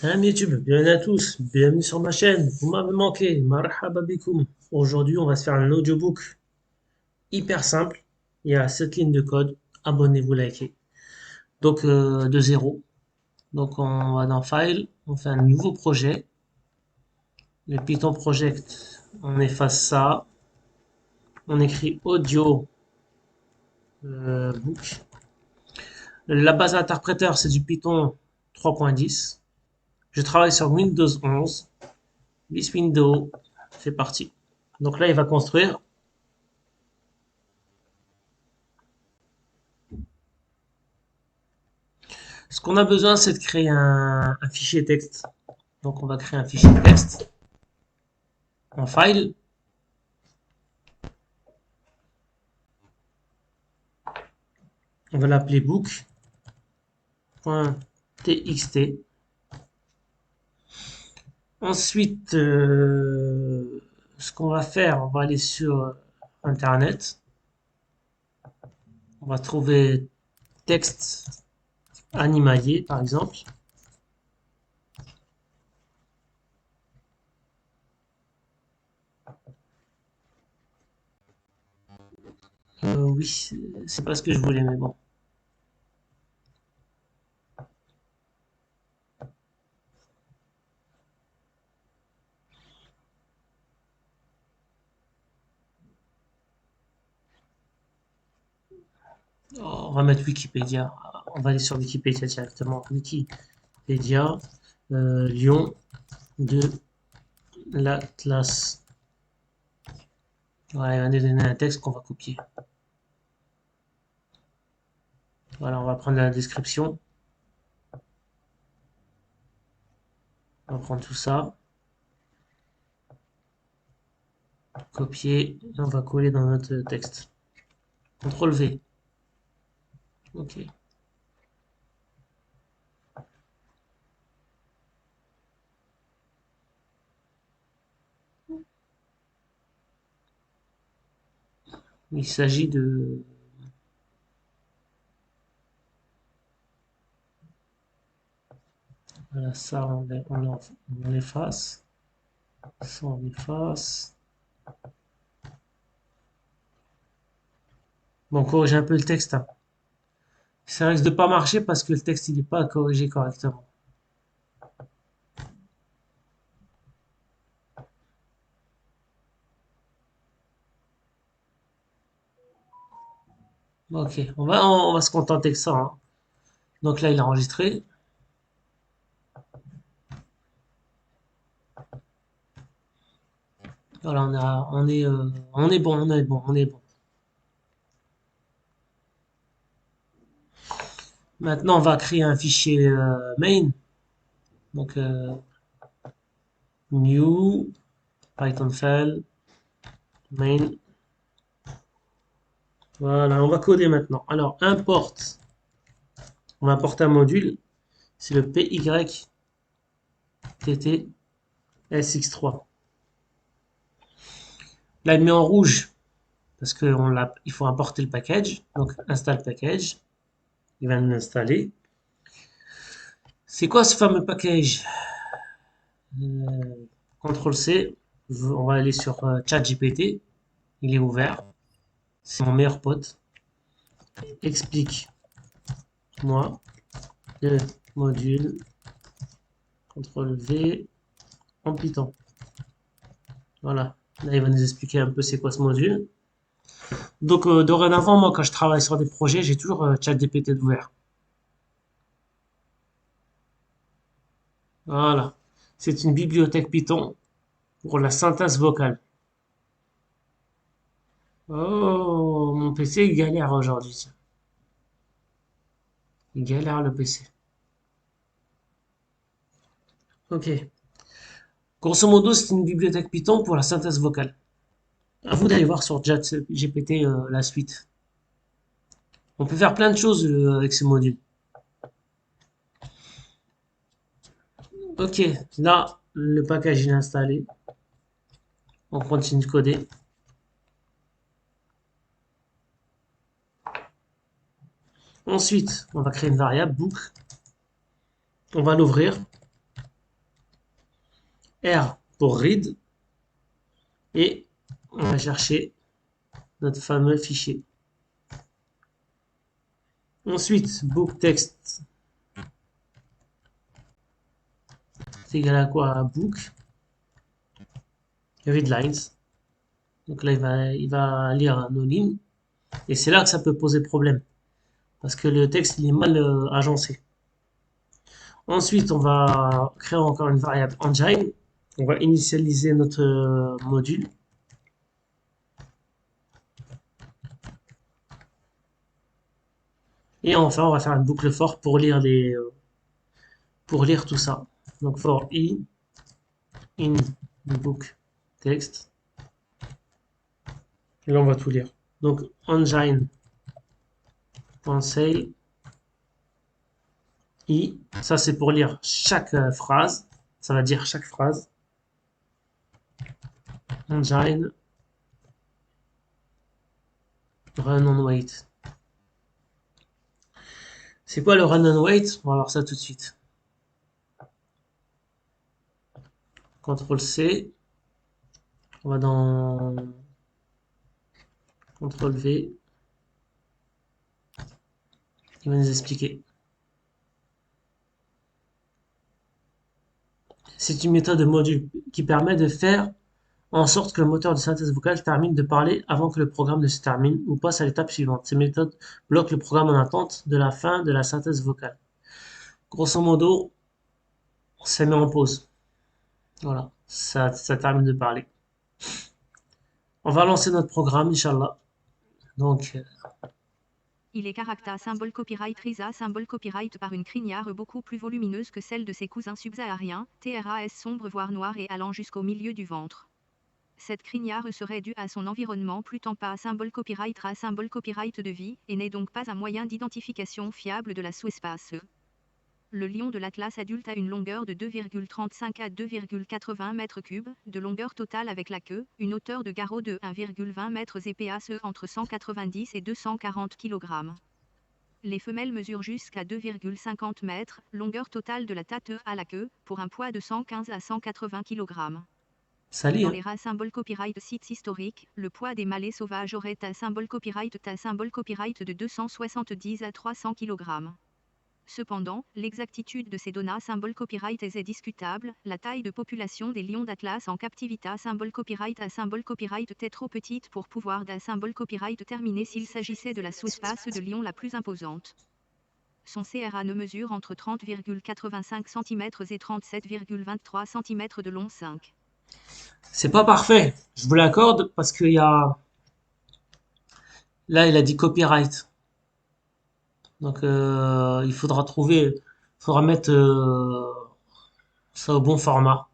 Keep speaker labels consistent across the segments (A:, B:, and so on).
A: Salam YouTube, bienvenue à tous, bienvenue sur ma chaîne, vous m'avez manqué, marhaba bikoum. Aujourd'hui on va se faire un audiobook hyper simple, il y a 7 lignes de code, abonnez-vous, likez. Donc de zéro, donc on va dans File, on fait un nouveau projet, le Python Project, on efface ça, on écrit audio book. La base interpréteur c'est du Python 3.10, je travaille sur Windows 11, this window, c'est parti. Donc là il va construire. Ce qu'on a besoin, c'est de créer un fichier texte. Donc, on va créer un fichier texte en file. On va l'appeler book.txt. Ensuite, ce qu'on va faire, on va aller sur Internet. On va trouver texte animalier, par exemple. Oui, c'est pas ce que je voulais, mais bon. On va mettre Wikipédia. On va aller sur Wikipédia directement. Wikipédia, Lyon de l'Atlas. Voilà, il va nous donner un texte qu'on va copier. Voilà, on va prendre la description. On va prendre tout ça, copier, et on va coller dans notre texte. CTRL V. Ok. Il s'agit de... Voilà, ça, on efface. Ça, on efface. Bon, corriger un peu le texte, hein. Ça risque de pas marcher parce que le texte, il n'est pas corrigé correctement. Ok, on va se contenter de ça, hein. Donc là, il a enregistré. Voilà, on est bon, on est bon, on est bon. Maintenant, on va créer un fichier main. Donc, new, Python file, main. Voilà, on va coder maintenant. Alors, on va importer un module. C'est le PYTT SX3. Là, il met en rouge parce il faut importer le package. Donc, install package. Il va nous l'installer. C'est quoi ce fameux package? CTRL C. On va aller sur ChatGPT. Il est ouvert. C'est mon meilleur pote. Explique-moi le module. CTRL V en Python. Voilà. Là, il va nous expliquer un peu c'est quoi ce module. Donc, dorénavant, moi, quand je travaille sur des projets, j'ai toujours ChatGPT ouvert. Voilà. C'est une bibliothèque Python pour la synthèse vocale. Oh, mon PC, il galère aujourd'hui. Il galère le PC. Ok. Grosso modo, c'est une bibliothèque Python pour la synthèse vocale. À vous d'aller voir sur ChatGPT la suite. On peut faire plein de choses avec ce module. Ok, là, le package est installé. On continue de coder. Ensuite, on va créer une variable book. On va l'ouvrir. R pour read. Et on va chercher notre fameux fichier. Ensuite, book text, c'est égal à quoi? À book read lines. Donc là, il va lire nos lignes. Et c'est là que ça peut poser problème. Parce que le texte, il est mal agencé. Ensuite, on va créer encore une variable engine. On va initialiser notre module. Et enfin, on va faire une boucle for pour lire tout ça. Donc for i in book text. Et là, on va tout lire. Donc engine.say i, ça c'est pour lire chaque phrase. Ça va dire chaque phrase. Engine run on wait. C'est quoi le run on wait? On va voir ça tout de suite. CTRL C. On va dans CTRL V. Il va nous expliquer. C'est une méthode de module qui permet de faire en sorte que le moteur de synthèse vocale termine de parler avant que le programme ne se termine ou passe à l'étape suivante. Ces méthodes bloquent le programme en attente de la fin de la synthèse vocale. Grosso modo, ça met en pause. Voilà, ça termine de parler. On va lancer notre programme, Inch'Allah. Donc,
B: Il est caractère symbole copyright RISA symbole copyright par une crinière beaucoup plus volumineuse que celle de ses cousins subsahariens, TRAS sombre voire noir et allant jusqu'au milieu du ventre. Cette crinière serait due à son environnement plus pas symbole copyright RA symbole copyright de vie et n'est donc pas un moyen d'identification fiable de la sous-espèce. Le lion de l'Atlas adulte a une longueur de 2,35 à 2,80 m3 de longueur totale avec la queue, une hauteur de garrot de 1,20 m et PACE entre 190 et 240 kg. Les femelles mesurent jusqu'à 2,50 m, longueur totale de la tête à la queue, pour un poids de 115 à 180 kg.
A: salut.
B: Dans les races symbole copyright sites historiques, le poids des mâles sauvages aurait un symbole copyright de 270 à 300 kg. Cependant, l'exactitude de ces données symbole copyright est discutable. La taille de population des lions d'Atlas en captivité symbole copyright est trop petite pour pouvoir d'un symbole copyright terminé s'il s'agissait de la sous-espèce de lion la plus imposante. Son CRA ne mesure entre 30,85 cm et 37,23 cm de long 5.
A: C'est pas parfait, je vous l'accorde, parce qu'il y a... Là, il a dit copyright. Donc, il faudra mettre ça au bon format.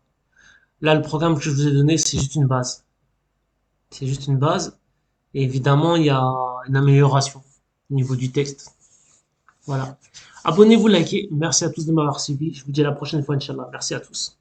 A: Là, le programme que je vous ai donné, c'est juste une base. C'est juste une base. Et évidemment, il y a une amélioration au niveau du texte. Voilà. Abonnez-vous, likez. Merci à tous de m'avoir suivi. Je vous dis à la prochaine fois, Inch'Allah. Merci à tous.